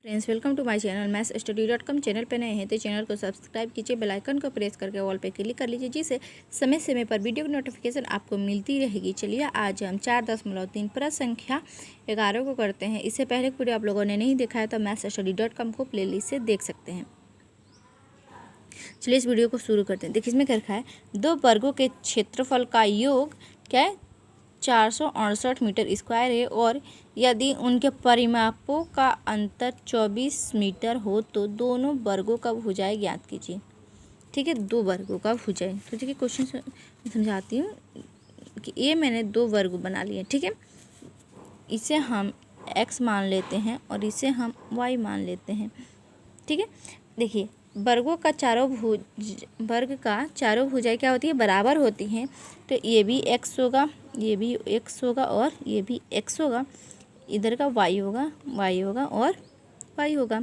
Friends, welcome to my channel mathsstudy.com। Channel पे नए हैं तो चैनल को सब्सक्राइब कीजिए, बेल आइकन को प्रेस करके ऑल पे क्लिक कर लीजिए, जिससे समय समय पर वीडियो की नोटिफिकेशन आपको मिलती रहेगी। चलिए आज हम 4.3 प्रश्न संख्या 11 को करते हैं। इससे पहले वीडियो आप लोगों ने नहीं देखा है तो mathsstudy.com को प्लेलिस्ट से देख सकते हैं। चलिए इस वीडियो को शुरू करते हैं। देखिए इसमें क्या लिखा है, दो वर्गों के क्षेत्रफल का योग क्या है 468 मीटर स्क्वायर है, और यदि उनके परिमापों का अंतर 24 मीटर हो तो दोनों वर्गों का भुजाएं ज्ञात कीजिए। ठीक है, दो वर्गों का भुजाएं। तो देखिए क्वेश्चन समझाती हूँ कि ये मैंने दो वर्ग बना लिए। ठीक है, इसे हम x मान लेते हैं और इसे हम y मान लेते हैं। ठीक है, देखिए वर्ग का चारों भुजाएं क्या होती है, बराबर होती हैं। तो ये भी x होगा, ये भी x होगा और ये भी x होगा। इधर का y होगा और y होगा।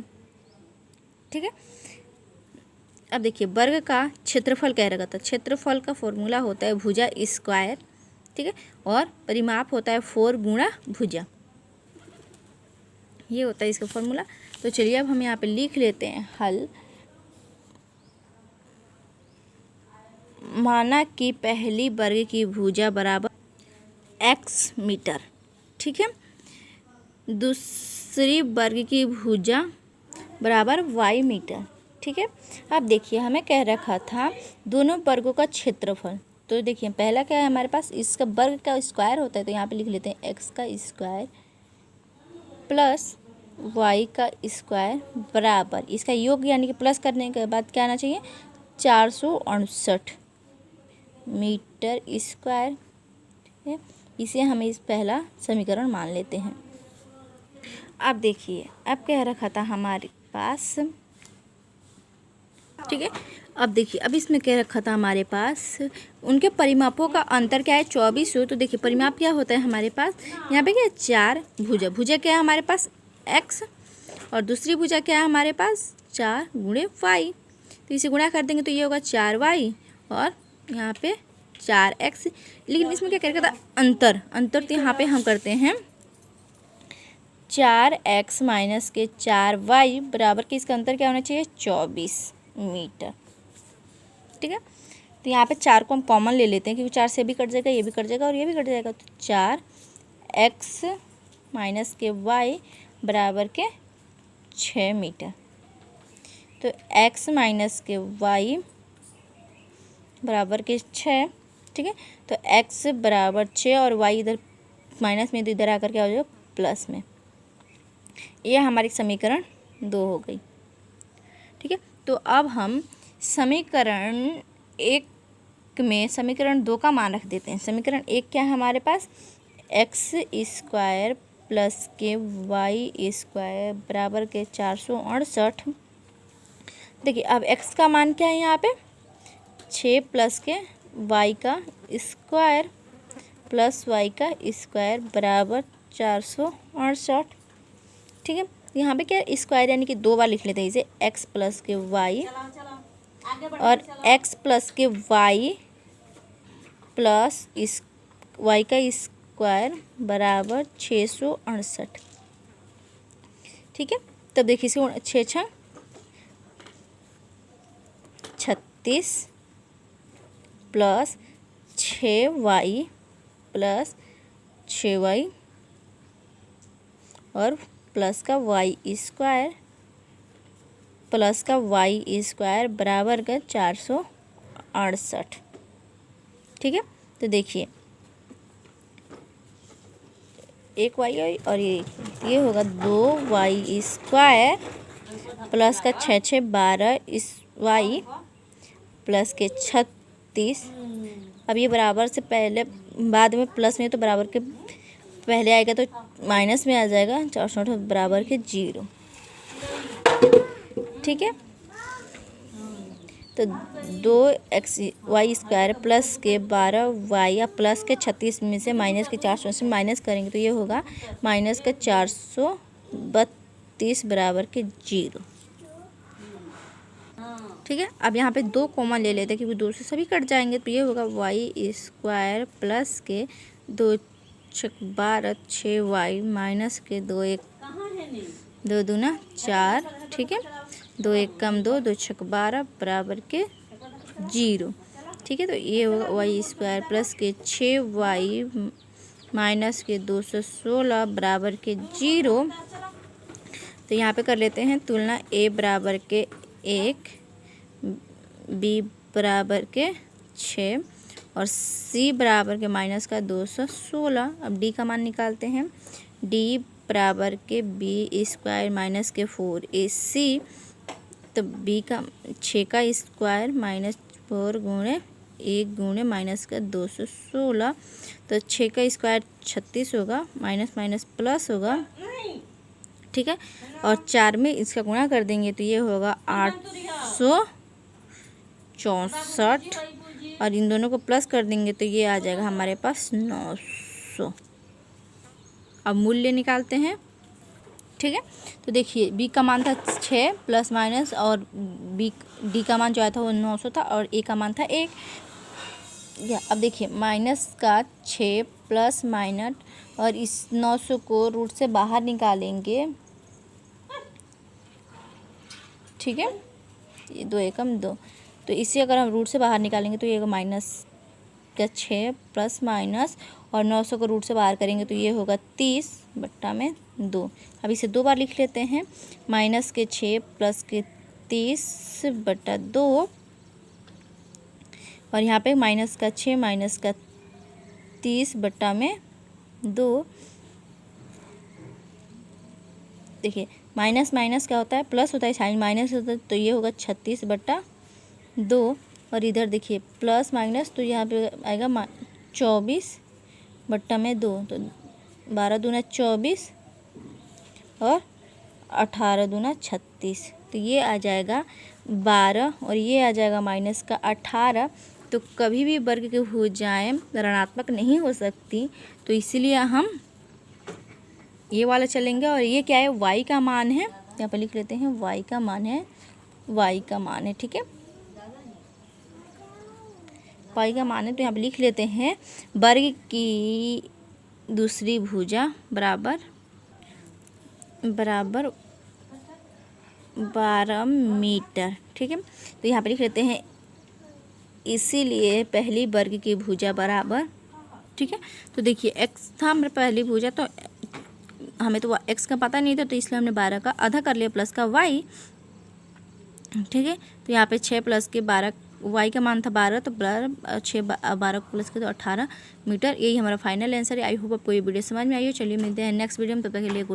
ठीक है, अब देखिए वर्ग का क्षेत्रफल कह रखा था। क्षेत्रफल का फॉर्मूला होता है भुजा स्क्वायर। ठीक है, और परिमाप होता है 4 गुणा भुजा। ये होता है इसका फॉर्मूला। तो चलिए अब हम यहाँ पे लिख लेते हैं हल। माना कि पहली वर्ग की भुजा बराबर x मीटर। ठीक है, दूसरी वर्ग की भुजा बराबर y मीटर। ठीक है, अब देखिए हमें कह रखा था दोनों वर्गों का क्षेत्रफल। तो देखिए पहला क्या है हमारे पास, इसका वर्ग का स्क्वायर होता है। तो यहाँ पे लिख लेते हैं x का स्क्वायर प्लस y का स्क्वायर बराबर इसका योग, यानी कि प्लस करने के बाद क्या आना चाहिए 468 मीटर स्क्वायर है। इसे हम इस पहला समीकरण मान लेते हैं। अब देखिए अब क्या रखा था हमारे पास। ठीक है, अब देखिए अब इसमें क्या रखा था हमारे पास, उनके परिमापों का अंतर क्या है 24 हो। तो देखिए परिमाप क्या होता है हमारे पास, यहाँ पे क्या है 4 भुजा क्या है हमारे पास x, और दूसरी भुजा क्या है हमारे पास 4 गुणे y। तो इसे गुणा कर देंगे तो ये होगा 4y और यहाँ पे 4x। लेकिन इसमें क्या कर रखा था अंतर तो यहाँ पे हम करते हैं 4x माइनस के 4y बराबर के इसका अंतर क्या होना चाहिए 24 मीटर। ठीक है, तो यहाँ पे 4 को हम कॉमन ले लेते हैं, क्योंकि 4 से भी कट जाएगा, ये भी कट जाएगा और ये भी कट जाएगा। तो 4x माइनस के y बराबर के 6 मीटर। तो x माइनस के y बराबर के 6। ठीक है, तो x बराबर 6 और y इधर माइनस में, तो इधर आकर क्या हो जाएगा प्लस में। ये हमारी समीकरण 2 हो गई। ठीक है, तो अब हम समीकरण 1 में समीकरण 2 का मान रख देते हैं। समीकरण 1 क्या है हमारे पास, x स्क्वायर प्लस के y स्क्वायर बराबर के 468। देखिए अब x का मान क्या है यहाँ पे 6 प्लस के y का स्क्वायर प्लस y का स्क्वायर बराबर 468। ठीक है, यहाँ पे क्या स्क्वायर यानी कि 2 बार लिख लेते हैं इसे, x प्लस के y और x प्लस के y प्लस इस y का स्क्वायर बराबर 668। ठीक है, तब देखिए इसको 6 36 प्लस 6y प्लस 6y और प्लस का y स्क्वायर प्लस का y स्क्वायर बराबर का 468। ठीक है, तो देखिए एक y और ये होगा 2y स्क्वायर प्लस का 6 12 इस y प्लस के 36। अब ये बराबर से पहले बाद में प्लस में, तो बराबर के पहले आएगा तो माइनस में आ जाएगा 468 बराबर के 0। ठीक है, तो 2y स्क्वायर प्लस के 12y या प्लस के 36 में से माइनस के 400 से माइनस करेंगे तो ये होगा माइनस का 432 बराबर के 0। ठीक है, अब यहाँ पे 2 कॉमन ले लेते हैं, क्योंकि 2 से सभी कट जाएंगे। तो ये होगा y स्क्वायर प्लस के 2 6 12 6y माइनस के 2 1 2 दूना 4, ठीक है। 2 एक कम 2, 2 छक 12 बराबर के 0, ठीक है। तो ये होगा वाई स्क्वायर प्लस के 6y माइनस के 216 बराबर के 0। तो यहाँ पे कर लेते हैं तुलना, a बराबर के 1, b बराबर के 6 और c बराबर के माइनस का 216। अब d का मान निकालते हैं, d बराबर के b स्क्वायर माइनस के 4ac। तो b का 6 का स्क्वायर माइनस 4 गुणे 1 गुणे माइनस का 216। तो 6 का स्क्वायर 36 होगा, माइनस माइनस प्लस होगा, ठीक है। और 4 में इसका गुणा कर देंगे तो ये होगा 864 और इन दोनों को प्लस कर देंगे तो ये आ जाएगा हमारे पास 900। अब मूल्य निकालते हैं, ठीक है। तो देखिए b का मान था 6 प्लस माइनस और d का मान जो आया था वो 900 था और a का मान था 1। अब देखिए माइनस का 6 प्लस माइनस और इस 900 को रूट से बाहर निकालेंगे, ठीक है। ये 2 एकम 2, तो इसे अगर हम रूट से बाहर निकालेंगे तो ये होगा माइनस का 6 प्लस माइनस और 900 को रूट से बाहर करेंगे तो ये होगा 30 बट्टा में 2। अब इसे 2 बार लिख लेते हैं, माइनस के 6 प्लस के 30 बट्टा 2 और यहाँ पे माइनस का 6 माइनस का 30 बट्टा में 2। देखिए माइनस माइनस क्या होता है, प्लस होता है, साइन माइनस होता है, तो ये होगा 36 बट्टा 2 और इधर देखिए प्लस माइनस तो यहाँ पे आएगा 24 बट्टा में 2। तो 12 दूना 24 और 18 दूना 36, तो ये आ जाएगा 12 और ये आ जाएगा माइनस का 18। तो कभी भी वर्ग की भुजाएं ऋणात्मक नहीं हो सकती, तो इसीलिए हम ये वाला चलेंगे। और ये क्या है, y का मान है, यहाँ पर लिख लेते हैं y का मान है, y का मान है, ठीक है। y का मान है तो यहाँ पे लिख लेते हैं वर्ग की दूसरी भुजा बराबर 12 मीटर, ठीक है। तो यहाँ पे लिख लेते हैं इसीलिए पहली वर्ग की भुजा बराबर, ठीक है। तो देखिए x था हमारा पहली भुजा, तो हमें तो x का पता नहीं था तो इसलिए हमने 12 का आधा कर लिया प्लस का y, ठीक है। तो यहाँ पे 6 प्लस के 12, y का मान था 12 तो 12 प्लस के तो 18 मीटर। यही हमारा फाइनल आंसर है। आई होप आपको ये वीडियो समझ में आई हो। चलिए मिलते हैं नेक्स्ट वीडियो में, तब तक के लिए गुड।